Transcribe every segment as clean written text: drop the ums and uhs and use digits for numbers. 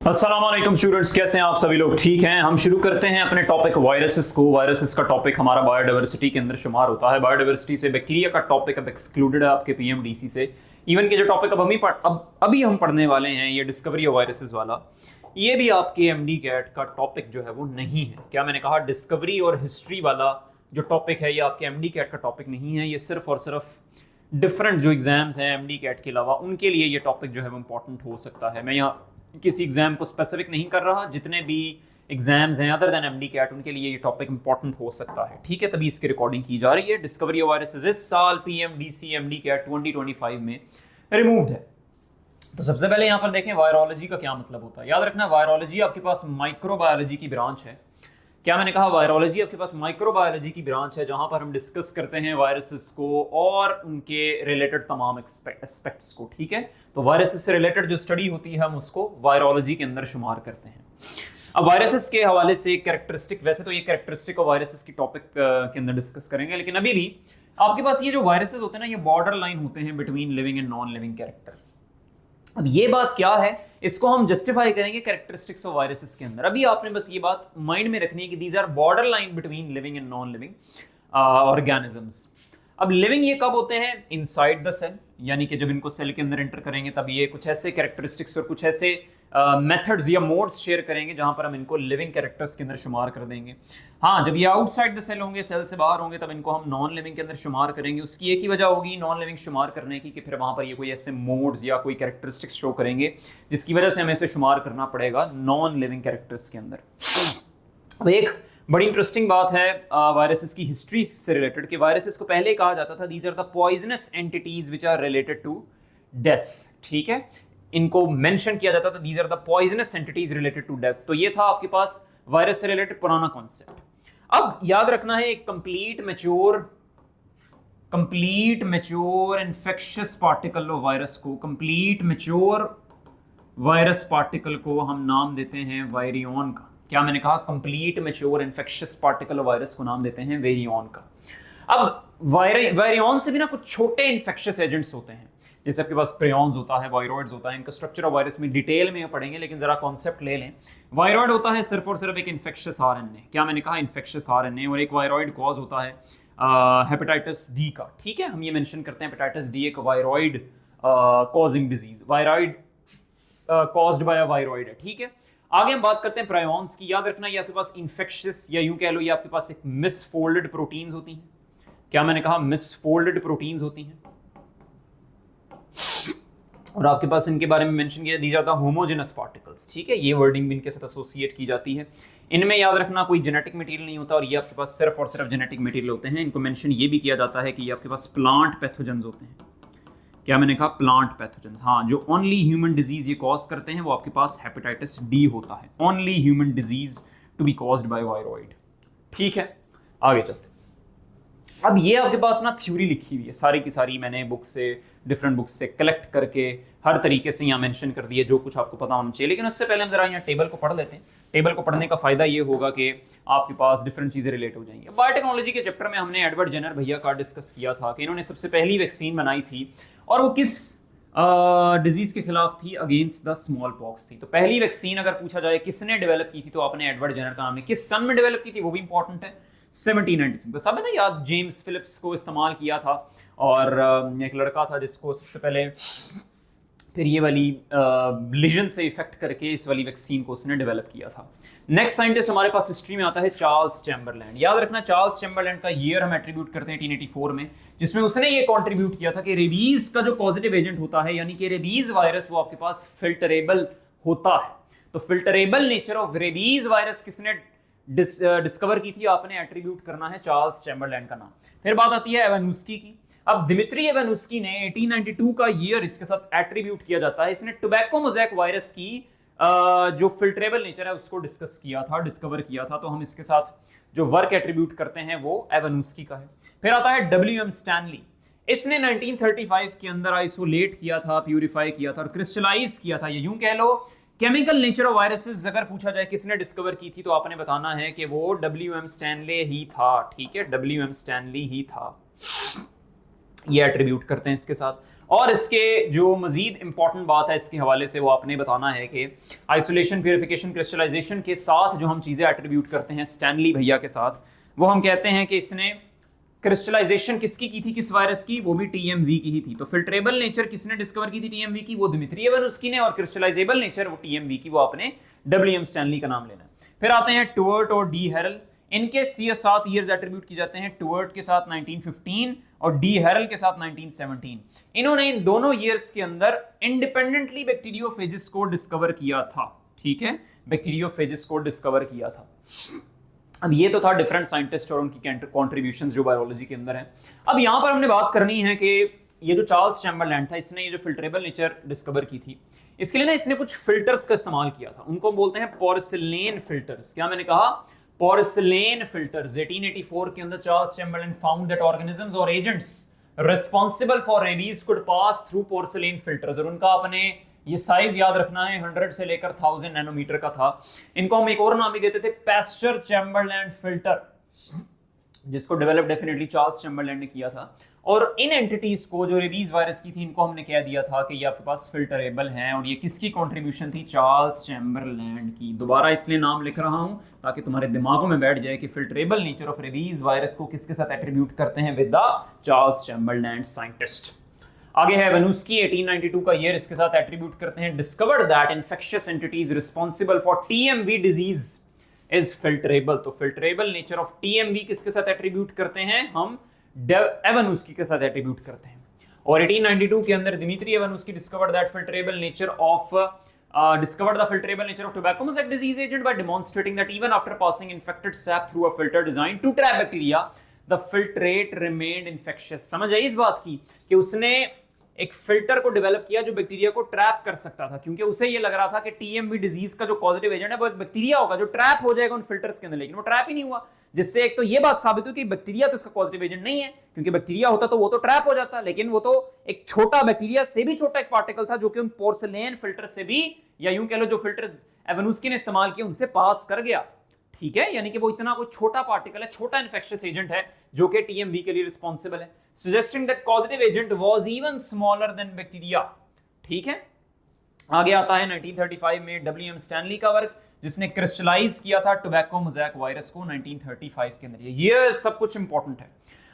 अस्सलाम वालेकुम स्टूडेंट्स, कैसे हैं आप सभी लोग? ठीक हैं। हम शुरू करते हैं अपने टॉपिक वायरसेस को। वायरसेस का टॉपिक हमारा बायोडाइवर्सिटी के अंदर शुमार होता है। बायोडाइवर्सिटी से बैक्टीरिया का टॉपिक अब एक्सक्लूडेड है आपके पीएमडीसी से। इवन के जो टॉपिक अभी हम पढ़ने वाले हैं, ये डिस्कवरी ऑफ वायरसेस वाला, ये भी आपके एमडी कैट का टॉपिक जो है वो नहीं है। क्या मैंने कहा? डिस्कवरी और हिस्ट्री वाला जो टॉपिक है ये आपके एमडी कैट का टॉपिक नहीं है। ये सिर्फ और सिर्फ डिफरेंट जो एग्जाम्स हैं एमडी कैट के अलावा उनके लिए ये टॉपिक जो है वो इंपॉर्टेंट हो सकता है। मैं यहाँ किसी एग्जाम को स्पेसिफिक नहीं कर रहा, जितने भी एग्जाम्स हैं अदर देन एमडी कैट उनके लिए ये टॉपिक इंपॉर्टेंट हो सकता है। ठीक है, तभी इसकी रिकॉर्डिंग की जा रही है। डिस्कवरी ऑफ वायरसेस इस साल पीएमडीसी एमडी कैट 2025 में रिमूव्ड है। तो सबसे पहले यहाँ पर देखें वायरोलॉजी का क्या मतलब होता है। याद रखना, वायरोलॉजी आपके पास माइक्रोबायोलॉजी की ब्रांच है। क्या मैंने कहा? वायरोलॉजी आपके पास माइक्रोबायोलॉजी की ब्रांच है, जहां पर हम डिस्कस करते हैं वायरसेस को और उनके रिलेटेड तमाम एस्पेक्ट्स को। ठीक है, तो वायरसेस से रिलेटेड जो स्टडी होती है हम उसको वायरोलॉजी के अंदर शुमार करते हैं। अब वायरसेस के हवाले से कैरेक्टरिस्टिक, वैसे तो ये कैरेक्टरिस्टिक ऑफ वायरसेस की टॉपिक के अंदर डिस्कस करेंगे, लेकिन अभी भी आपके पास ये जो वायरसेस होते हैं ना, ये बॉर्डर लाइन होते हैं between living and non living character. अब ये बात क्या है, इसको हम जस्टिफाई करेंगे कैरेक्टरिस्टिक्स ऑफ वायरसेस के अंदर। अभी आपने बस ये बात माइंड में रखनी है कि these are border line between living and non living organisms. अब लिविंग ये कब होते हैं? इनसाइड द सेल, यानी कि जब इनको सेल के अंदर एंटर करेंगे तब ये कुछ ऐसे कैरेक्टरिस्टिक्स और कुछ ऐसे मेथड्स या मोड्स शेयर करेंगे जहां पर हम इनको लिविंग कैरेक्टर्स के अंदर शुमार कर देंगे। हाँ, जब ये आउटसाइड द सेल होंगे, सेल से बाहर होंगे, तब इनको हम नॉन लिविंग के अंदर शुमार करेंगे। उसकी एक ही वजह होगी नॉन लिविंग शुमार करने की कि फिर वहां पर ये कोई ऐसे मोड्स या कोई कैरेक्टरिस्टिक्स शो करेंगे जिसकी वजह से हमें इसे शुमार करना पड़ेगा नॉन लिविंग कैरेक्टर्स के अंदर। अब एक बड़ी इंटरेस्टिंग बात है वायरसेस की हिस्ट्री से रिलेटेड कि वायरसेस को पहले कहा जाता था these are the poisonous entities which are related to death. ठीक है, इनको मेंशन किया जाता था these are the poisonous entities related to death. तो ये था आपके पास वायरस से रिलेटेड पुराना कॉन्सेप्ट। अब याद रखना है, एक complete mature infectious particle of virus को, कंप्लीट मैच्योर वायरस पार्टिकल को हम नाम देते हैं वायरियन का। क्या मैंने कहा? Complete mature infectious particle of virus को नाम देते हैं वेरियन का। अब वायरियन से भी ना कुछ छोटे इन्फेक्शियस एजेंट्स होते हैं, जैसे आपके पास प्रियॉन्स होता है, वायरॉइड्स होता है। इनका स्ट्रक्चर ऑफ वायरस में डिटेल में पढ़ेंगे, लेकिन जरा कॉन्सेप्ट ले लें। वायरॉइड होता है सिर्फ और सिर्फ एक इन्फेक्शियस आरएनए। क्या मैंने कहा? Infectious RNA. और एक वायरॉइड कॉज होता है हेपेटाइटिस डी का। ठीक है, हम ये मेंशन करते हैं हेपेटाइटिस डी एक viroid causing disease, viroid caused by a viroid है। ठीक है, आगे हम बात करते हैं प्रायोन्स की। याद रखना, ये आपके पास इन्फेक्शियस या यूं कह लो ये आपके पास एक मिसफोल्डेड प्रोटीन्स होती हैं। क्या मैंने कहा? मिसफोल्डेड प्रोटीन्स होती हैं। और आपके पास इनके बारे में मेंशन किया these are the homogeneous particles. ठीक है, ये वर्डिंग भी इनके साथ एसोसिएट की जाती है। इनमें याद रखना कोई जेनेटिक मटेरियल नहीं होता, और ये आपके पास सिर्फ और सिर्फ जेनेटिक मटेरियल होते हैं। इनको मेंशन ये भी किया जाता है कि ये आपके पास प्लांट पैथोजेंस होते हैं। क्या मैंने कहा? Plant pathogens. हाँ, जो ओनली ह्यूमन डिजीज ये कॉज करते हैं वो आपके पास हेपेटाइटिस डी होता है। Only human disease to be caused by viroid. ठीक है, आगे चलते। अब ये आपके पास ना थ्योरी लिखी हुई है सारी की सारी, मैंने बुक से, डिफरेंट बुक्स से कलेक्ट करके हर तरीके से यहाँ मेंशन कर दिए जो कुछ आपको पता होना चाहिए। लेकिन उससे पहले हम जरा यहाँ टेबल को पढ़ लेते हैं। टेबल को पढ़ने का फायदा ये होगा कि आपके पास डिफरेंट चीजें रिलेट हो जाएंगी। बायोटेक्नोलॉजी के चैप्टर में हमने एडवर्ड जेनर भैया का डिस्कस किया था कि इन्होंने सबसे पहली वैक्सीन बनाई थी, और वो किस डिजीज के खिलाफ थी? अगेंस्ट द स्मॉल पॉक्स थी। तो पहली वैक्सीन अगर पूछा जाए किसने डेवलप की थी, तो आपने एडवर्ड जेनर का नाम है। किस सन में डेवलप की थी वो भी इंपॉर्टेंट है, 1796। तो सब है ना याद, जेम्स फिलिप्स को इस्तेमाल किया था, और एक लड़का था जिसको सबसे पहले फिर ये वाली लिजन से इफेक्ट करके इस वाली वैक्सीन को उसने डेवलप किया था। नेक्स्ट साइंटिस्ट हमारे पास हिस्ट्री में आता है चार्ल्स चैम्बरलैंड। याद रखना, चार्ल्स चैम्बरलैंड का ईयर हम एट्रीब्यूट करते हैं 1884 में, जिसमें उसने ये कंट्रीब्यूट किया था कि रेबीज का जो पॉजिटिव एजेंट होता है, यानी कि रेबीज वायरस, वो आपके पास फिल्टरेबल होता है। तो filterable nature of rabies virus किसने डिस्कवर की थी? आपने एट्रीब्यूट करना है चार्ल्स चैम्बरलैंड का नाम। फिर बात आती है एवानुस्की की। अब दिमित्री एवानुस्की ने 1892 का ईयर इसके साथ एट्रीब्यूट किया जाता है। इसने टोबैको मोज़ेक वायरस की जो फिल्टरेबल नेचर है उसको डिस्कस किया था, डिस्कवर किया था। तो हम इसके साथ जो वर्क एट्रीब्यूट करते हैं वो एवानुस्की का है। फिर आता है डब्ल्यू एम स्टैनली। इसने 1935 के अंदर आइसोलेट किया था, प्यूरिफाई किया था और क्रिस्टलाइज किया था। ये यूं कह लो केमिकल नेचर ऑफ वायरसेस अगर पूछा जाए किसने डिस्कवर की थी, तो आपने बताना है कि वो डब्ल्यू एम स्टैनले ही था। ठीक है, डब्ल्यू एम स्टैनली ही था, ये एट्रीब्यूट करते हैं इसके साथ। और इसके जो मजीद इंपॉर्टेंट बात है इसके हवाले से वो आपने बताना है कि आइसोलेशन, प्यूरिफिकेशन, क्रिस्टलाइजेशन के साथ जो हम चीज़ें एट्रीब्यूट करते हैं स्टैनली भैया के साथ, वो हम कहते हैं कि इसने क्रिस्टलाइजेशन किसकी की थी, किस वायरस की, वो भी टीएमवी की ही थी। तो फिल्ट्रेबल नेचर किसने डिस्कवर की थी टीएमवी की, वो दिमित्री एवानोव्स्की ने, और क्रिस्टलाइजेबल नेचर वो टीएमवी की, वो आपने डब्ल्यूएम स्टैनली का नाम लेना है। फिर आते हैं टुवर्ट और डी हेरल, इनके 7 ईयर्स एट्रीब्यूट की जाते हैं, टुवर्ट के साथ 1915 और डी हेरल के साथ 1917। इन्होंने इन दोनों ईयर्स के अंदर इंडिपेंडेंटली बैक्टीरियोफेजिस को डिस्कवर किया था। ठीक है, बैक्टीरियोफेजिस को डिस्कवर किया था। अब ये तो था डिफरेंट साइंटिस्ट और उनकी कॉन्ट्रीब्यूशंस जो बायोलॉजी के अंदर है। अब यहां पर हमने बात करनी है कि ये जो चार्ल्स चैम्बरलैंड था, इसने ये जो फिल्ट्रेबल नेचर डिस्कवर की थी, इसके लिए ना इसने कुछ फिल्टर्स का इस्तेमाल किया था, उनको हम बोलते हैं पोर्सिलेन फिल्टर्स। क्या मैंने कहा, पोर्सिलेन फिल्टर्स। 1884 के अंदर चार्ल्स चैम्बरलैंड फाउंड दैट ऑर्गेनिजम्स और agents responsible for rabies could pass through porcelain filters, और उनका अपने ये साइज याद रखना है 100 से लेकर 1000 नैनोमीटर का था। इनको हम एक और नाम भी देते थे, पैस्चर चैम्बरलैंड फिल्टर, जिसको डेवलप डेफिनेटली चार्ल्स चैम्बरलैंड ने किया था। और इन एंटिटीज को जो रेबीज वायरस की थी, इनको हमने कह दिया था कि ये आपके पास फिल्टरेबल हैं, और ये किसकी कंट्रीब्यूशन थी, चार्ल्स चैम्बरलैंड की। दोबारा इसलिए नाम लिख रहा हूं ताकि तुम्हारे दिमागों में बैठ जाए कि filterable nature of rabies virus को किसके साथ एट्रीब्यूट करते हैं, विद द चार्ल्स चैम्बरलैंड साइंटिस्ट। आगे है वेनुस्की, 1892 का ईयर, इसके साथ एट्रीब्यूट करते हैं, discovered that infectious entities responsible for TMV disease is filterable. तो फिल्टरेबल नेचर ऑफ टीएमवी किसके साथ एट्रीब्यूट करते हैं, हम एवानोव्स्की के साथ एट्रीब्यूट करते हैं। और 1892 के अंदर Dmitri Ivanovsky discovered the filterable nature of tobacco mosaic disease agent by demonstrating that even after passing infected sap through a filter designed to trap bacteria, the filtrate remained infectious। समझ आई इस बात की कि उसने एक फिल्टर को develop किया जो बैक्टीरिया को ट्रैप कर सकता था, क्योंकि उसे ये लग रहा था कि टीएमवी डिजीज का जो पॉजिटिव एजेंट है वो एक बैक्टीरिया होगा जो ट्रैप हो जाएगा उन फिल्टर्स के अंदर, लेकिन वो ट्रैप ही नहीं हुआ। जिससे एक तो ये बात साबित हुई कि बैक्टीरिया तो इसका पॉजिटिव एजेंट नहीं है, क्योंकि बैक्टीरिया होता तो वो तो ट्रैप हो जाता, लेकिन वो तो एक छोटा बैक्टीरिया से भी छोटा एक पार्टिकल था जो कि उन पोर्सिलेन फिल्टर से भी, या यूं कह लो जो फिल्टर्स एवानोव्स्की ने इस्तेमाल किए उनसे पास कर गया। ठीक है, यानी कि वो इतना कोई छोटा पार्टिकल है, छोटा इन्फेक्शियस एजेंट है जो कि टीएमवी के लिए रिस्पांसिबल है, suggesting that causative agent was even smaller than bacteria। ठीक है, आगे आता है 1935 में डब्ल्यूएम स्टैनली का वर्क, जिसने क्रिस्टलाइज किया था टोबैको मोज़ैक वायरस को 1935 के अंदर। ये सब कुछ इंपॉर्टेंट है।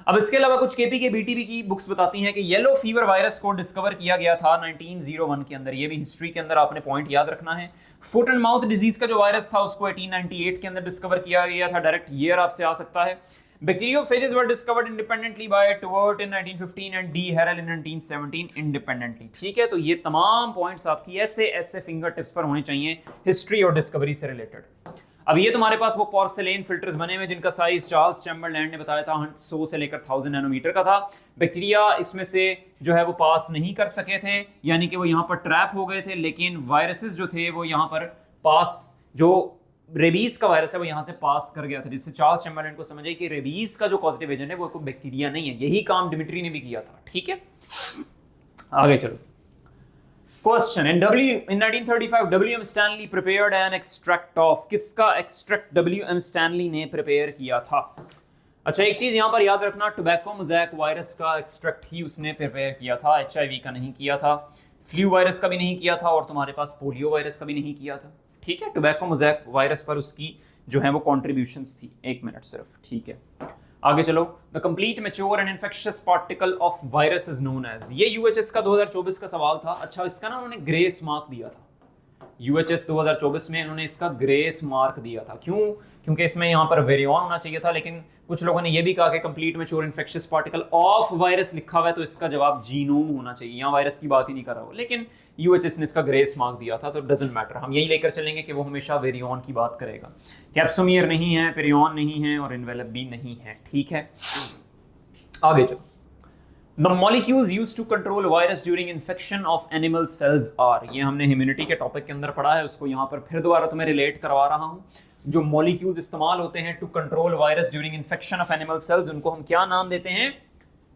अब इसके अलावा कुछ केपी के बीटीबी की बुक्स बताती हैं कि येलो फीवर वायरस को डिस्कवर किया गया था 1901 के अंदर। ये भी हिस्ट्री के अंदर आपने पॉइंट याद रखना है। फुट एंड माउथ डिजीज का जो वायरस था उसको 1898 के अंदर डिस्कवर किया गया था। डायरेक्ट ईयर आपसे आ सकता है। Bacteriophages were discovered independently by Tourt in 1915 and D. Harrell in 1917 independently। ठीक है, तो ये तमाम पॉइंट्स आपकी ऐसे फिंगर टिप्स पर होने चाहिए हिस्ट्री और डिस्कवरी से रिलेटेड। अब ये तुम्हारे पास वो पोर्सिलेन फिल्टर्स बने हुए जिनका साइज चार्ल्स चैम्बरलैंड ने बताया था 100 से लेकर 1000 नैनोमीटर का था। बैक्टीरिया इसमें से जो है वो पास नहीं कर सके थे, यानी कि वो यहाँ पर ट्रैप हो गए थे, लेकिन वायरसेस जो थे वो यहाँ पर पास, जो रेबीज का वायरस है वो यहां से पास कर गया था, जिससे चार्ल्स चैम्बरलैंड को समझ आई कि रेबीज का जो पॉजिटिव एजेंट है वो कोई बैक्टीरिया नहीं है। यही काम डिमिट्री ने भी किया था। ठीक है, आगे चलो। Question, in 1935 W M Stanley prepared an extract of, किसका एक्सट्रैक्ट डब्ल्यूएम स्टैनली ने प्रिपेयर किया था। अच्छा, एक चीज यहां पर याद रखना, टोबैको मोज़ैक वायरस का एक्सट्रैक्ट ही उसने प्रिपेयर किया था, एचआईवी का नहीं किया था, फ्लू वायरस का भी नहीं किया था, और तुम्हारे पास पोलियो वायरस का भी नहीं किया था। ठीक है, टोबैको मोज़ैक वायरस पर उसकी जो है वो कॉन्ट्रीब्यूशंस थी। एक मिनट सिर्फ। ठीक है, आगे चलो। The complete mature and infectious particle of virus is known as, ये यूएचएस का 2024 का सवाल था। अच्छा, इसका ना उन्होंने ग्रेस मार्क दिया था, यूएचएस 2024 में इन्होंने इसका ग्रेस मार्क दिया था। क्यों? क्योंकि इसमें यहाँ पर वेरियन होना चाहिए था, लेकिन कुछ लोगों ने यह भी कहा कि complete mature infectious particle of virus लिखा हुआ है, तो इसका जवाब जीनोम होना चाहिए। यहाँ वायरस की बात ही नहीं कर रहा हो, लेकिन यूएचएस ने इसका ग्रेस मार्क दिया था, तो डजंट मैटर। हम यही लेकर चलेंगे कि वो हमेशा वेरियन की बात करेगा। कैप्सोमियर नहीं है, पेरियन नहीं है, और इनवेलप भी नहीं है। ठीक है, आगे चलो। The molecules used to control virus during infection of animal cells are, ये हमने इम्यूनिटी के टॉपिक के अंदर पढ़ा है, उसको यहाँ पर फिर दोबारा तुम्हें रिलेट करवा रहा हूँ। जो मॉलिक्यूल्स इस्तेमाल होते हैं to control virus during infection of animal cells, उनको हम क्या नाम देते हैं?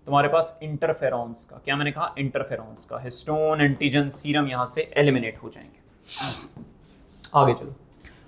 तुम्हारे पास इंटरफेरॉन्स का। क्या मैंने कहा? इंटरफेरॉन्स का। हिस्टोन, एंटीजन, सीरम यहाँ से एलिमिनेट हो जाएंगे। आगे चलो।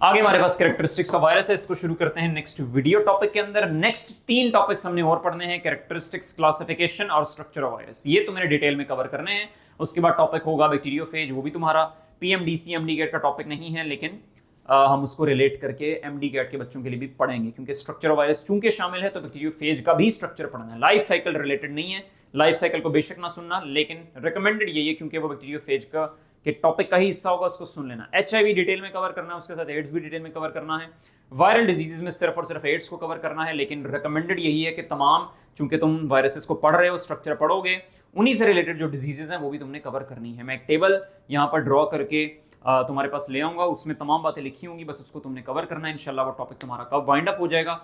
आगे हमारे पास कैरेक्टरिस्टिक्स ऑफ वायरस है, इसको शुरू करते हैं नेक्स्ट वीडियो टॉपिक के अंदर। नेक्स्ट 3 टॉपिक्स हमने और पढ़ने हैं, कैरेक्टरिस्टिक्स, क्लासिफिकेशन और स्ट्रक्चर ऑफ वायरस। ये तो मैंने डिटेल में कवर करने हैं। उसके बाद टॉपिक होगा बैक्टीरियोफेज, वो भी तुम्हारा पीएमडीसी एमडी गेट का टॉपिक नहीं है, लेकिन हम उसको रिलेट करके एमडी गेट के बच्चों के लिए भी पढ़ेंगे, क्योंकि स्ट्रक्चर ऑफ वायरस चूंकि शामिल है तो बैक्टीरियोफेज का भी स्ट्रक्चर पढ़ना है। लाइफ साइकिल रिलेटेड नहीं है, लाइफ साइकिल को बेशक ना सुनना, लेकिन रिकमेंडेड यही है क्योंकि वो बैक्टीरियोफेज का के टॉपिक का ही हिस्सा होगा, उसको सुन लेना। एचआईवी डिटेल में कवर करना है, उसके साथ एड्स भी डिटेल में कवर करना है। वायरल डिजीजेस में सिर्फ और सिर्फ एड्स को कवर करना है, लेकिन रिकमेंडेड यही है कि तमाम, चूंकि तुम वायरसेस को पढ़ रहे हो, स्ट्रक्चर पढ़ोगे, उन्हीं से रिलेटेड जो डिजीजेस हैं वो भी तुमने कवर करनी है। मैं एक टेबल यहाँ पर ड्रॉ करके तुम्हारे पास ले आऊंगा, उसमें तमाम बातें लिखी होंगी, बस उसको तुमने कवर करना है। इंशाल्लाह वो टॉपिक तुम्हारा कब वाइंड अप हो जाएगा।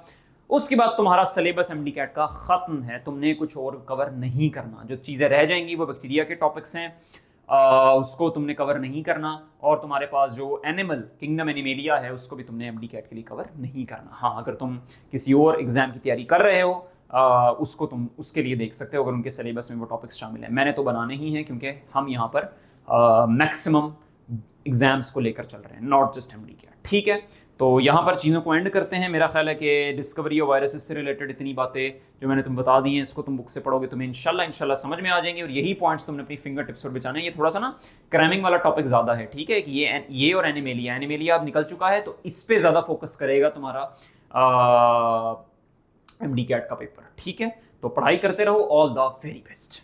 उसके बाद तुम्हारा सिलेबस एमडी कैट का खत्म है, तुमने कुछ और कवर नहीं करना। जो चीज़ें रह जाएंगी वो बैक्टीरिया के टॉपिक्स हैं, उसको तुमने कवर नहीं करना, और तुम्हारे पास जो एनिमल किंगडम एनिमेलिया है उसको भी तुमने एमडी कैट के लिए कवर नहीं करना। हाँ, अगर तुम किसी और एग्जाम की तैयारी कर रहे हो उसको तुम उसके लिए देख सकते हो, अगर उनके सिलेबस में वो टॉपिक्स शामिल है। मैंने तो बनाने ही हैं, क्योंकि हम यहाँ पर मैक्सिमम एग्जाम्स को लेकर चल रहे हैं, नॉट जस्ट एमडी कैट। ठीक है, तो यहाँ पर चीज़ों को एंड करते हैं। मेरा ख्याल है कि डिस्कवरी ऑफ वायरसेस से रिलेटेड इतनी बातें जो मैंने तुम बता दी हैं, इसको तुम बुक से पढ़ोगे तुम्हें इंशाल्लाह समझ में आ जाएंगी, और यही पॉइंट्स तुमने अपनी फिंगर टिप्स पर बचाने हैं। ये थोड़ा सा ना क्रैमिंग वाला टॉपिक ज़्यादा है, ठीक है, कि ये और एनिमेलिया अब निकल चुका है, तो इस पर ज़्यादा फोकस करेगा तुम्हारा एमडी कैट का पेपर। ठीक है, तो पढ़ाई करते रहो। All the very best.